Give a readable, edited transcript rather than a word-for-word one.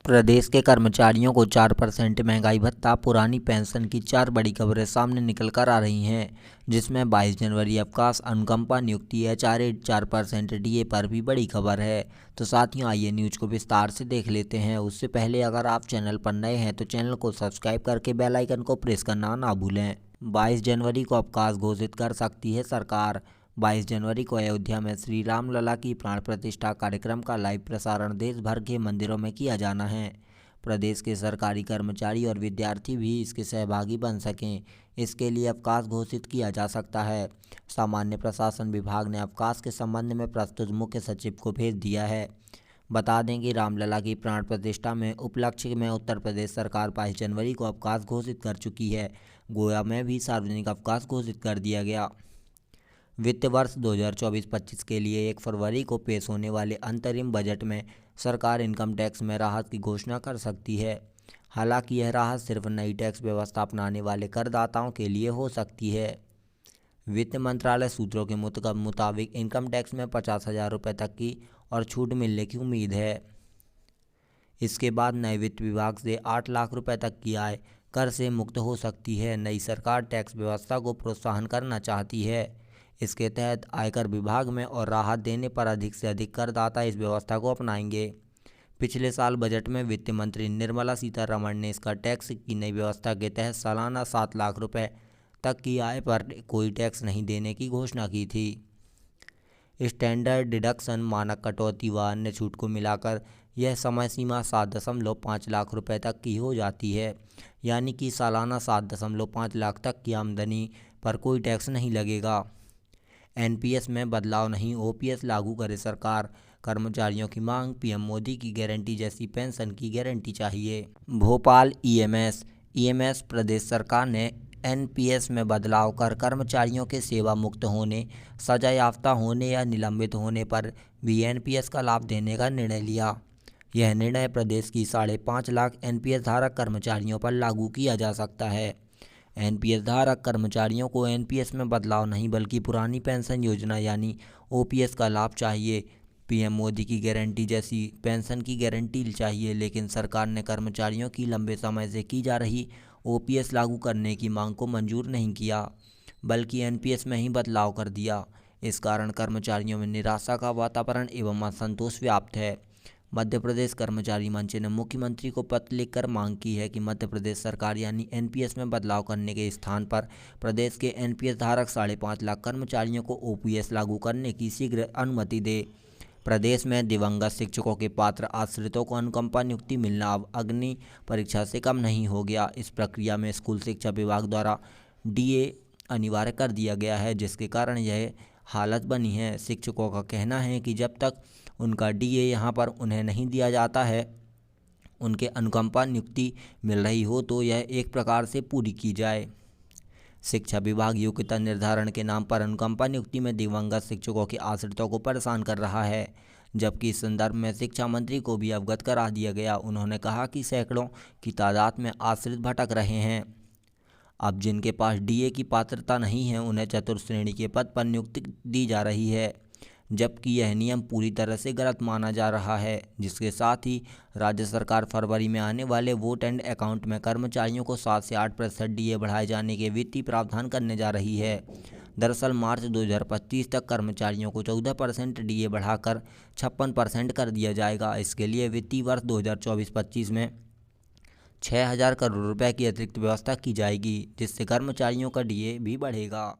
प्रदेश के कर्मचारियों को 4% महंगाई भत्ता, पुरानी पेंशन की 4 बड़ी खबरें सामने निकल कर आ रही हैं, जिसमें 22 जनवरी अवकाश, अनुकंपा नियुक्ति, एचआरए 4% डीए पर भी बड़ी खबर है। तो साथियों, आइए न्यूज़ को विस्तार से देख लेते हैं। उससे पहले अगर आप चैनल पर नए हैं तो चैनल को सब्सक्राइब करके बेल आइकन को प्रेस करना ना भूलें। 22 जनवरी को अवकाश घोषित कर सकती है सरकार। 22 जनवरी को अयोध्या में श्री राम लला की प्राण प्रतिष्ठा कार्यक्रम का लाइव प्रसारण देश भर के मंदिरों में किया जाना है। प्रदेश के सरकारी कर्मचारी और विद्यार्थी भी इसके सहभागी बन सकें, इसके लिए अवकाश घोषित किया जा सकता है। सामान्य प्रशासन विभाग ने अवकाश के संबंध में प्रस्तुत मुख्य सचिव को भेज दिया है। बता दें कि रामलला की प्राण प्रतिष्ठा में उपलक्ष्य में उत्तर प्रदेश सरकार 22 जनवरी को अवकाश घोषित कर चुकी है। गोवा में भी सार्वजनिक अवकाश घोषित कर दिया गया। वित्त वर्ष 2024-25 के लिए 1 फरवरी को पेश होने वाले अंतरिम बजट में सरकार इनकम टैक्स में राहत की घोषणा कर सकती है। हालांकि यह राहत सिर्फ नई टैक्स व्यवस्था अपनाने वाले करदाताओं के लिए हो सकती है। वित्त मंत्रालय सूत्रों के मुताबिक इनकम टैक्स में 50,000 रुपये तक की और छूट मिलने की उम्मीद है। इसके बाद नए वित्त विभाग से 8 लाख रुपये तक की आय कर से मुक्त हो सकती है। नई सरकार टैक्स व्यवस्था को प्रोत्साहन करना चाहती है। इसके तहत आयकर विभाग में और राहत देने पर अधिक से अधिक करदाता इस व्यवस्था को अपनाएंगे। पिछले साल बजट में वित्त मंत्री निर्मला सीतारमण ने इसका टैक्स की नई व्यवस्था के तहत सालाना 7 लाख रुपए तक की आय पर कोई टैक्स नहीं देने की घोषणा की थी। स्टैंडर्ड डिडक्शन, मानक कटौती व अन्य छूट को मिलाकर यह समय सीमा 7.5 लाख रुपए तक की हो जाती है। यानी कि सालाना 7.5 लाख तक की आमदनी पर कोई टैक्स नहीं लगेगा। एनपीएस में बदलाव नहीं, ओपीएस लागू करे सरकार। कर्मचारियों की मांग, पीएम मोदी की गारंटी जैसी पेंशन की गारंटी चाहिए। भोपाल ईएमएस प्रदेश सरकार ने एनपीएस में बदलाव कर कर्मचारियों के सेवा मुक्त होने, सजा याफ्ता होने या निलंबित होने पर भी एनपीएस का लाभ देने का निर्णय लिया। यह निर्णय प्रदेश की 5.5 लाख एनपीएस धारक कर्मचारियों पर लागू किया जा सकता है। एनपीएस धारक कर्मचारियों को एनपीएस में बदलाव नहीं बल्कि पुरानी पेंशन योजना यानी ओपीएस का लाभ चाहिए। पीएम मोदी की गारंटी जैसी पेंशन की गारंटी चाहिए, लेकिन सरकार ने कर्मचारियों की लंबे समय से की जा रही ओपीएस लागू करने की मांग को मंजूर नहीं किया, बल्कि एनपीएस में ही बदलाव कर दिया। इस कारण कर्मचारियों में निराशा का वातावरण एवं असंतोष व्याप्त है। मध्य प्रदेश कर्मचारी मंच ने मुख्यमंत्री को पत्र लिखकर मांग की है कि मध्य प्रदेश सरकार यानी एनपीएस में बदलाव करने के स्थान पर प्रदेश के एनपीएस धारक 5.5 लाख कर्मचारियों को ओपीएस लागू करने की शीघ्र अनुमति दे। प्रदेश में दिवंगत शिक्षकों के पात्र आश्रितों को अनुकंपा नियुक्ति मिलना अब अग्नि परीक्षा से कम नहीं हो गया। इस प्रक्रिया में स्कूल शिक्षा विभाग द्वारा डीए अनिवार्य कर दिया गया है, जिसके कारण यह हालत बनी है। शिक्षकों का कहना है कि जब तक उनका डीए यहाँ पर उन्हें नहीं दिया जाता है, उनके अनुकंपा नियुक्ति मिल रही हो, तो यह एक प्रकार से पूरी की जाए। शिक्षा विभाग योग्यता निर्धारण के नाम पर अनुकंपा नियुक्ति में दिवंगत शिक्षकों के आश्रितों को परेशान कर रहा है, जबकि इस संदर्भ में शिक्षा मंत्री को भी अवगत करा दिया गया। उन्होंने कहा कि सैकड़ों की तादाद में आश्रित भटक रहे हैं। अब जिनके पास डीए की पात्रता नहीं है, उन्हें चतुर्थ श्रेणी के पद पर नियुक्ति दी जा रही है, जबकि यह नियम पूरी तरह से गलत माना जा रहा है। जिसके साथ ही राज्य सरकार फरवरी में आने वाले वोट एंड अकाउंट में कर्मचारियों को 7 से 8% डीए बढ़ाए जाने के वित्तीय प्रावधान करने जा रही है। दरअसल मार्च 2025 तक कर्मचारियों को 14% डीए बढ़ाकर 56% कर दिया जाएगा। इसके लिए वित्तीय वर्ष 2024-25 में 6,000 करोड़ रुपए की अतिरिक्त व्यवस्था की जाएगी, जिससे कर्मचारियों का डीए भी बढ़ेगा।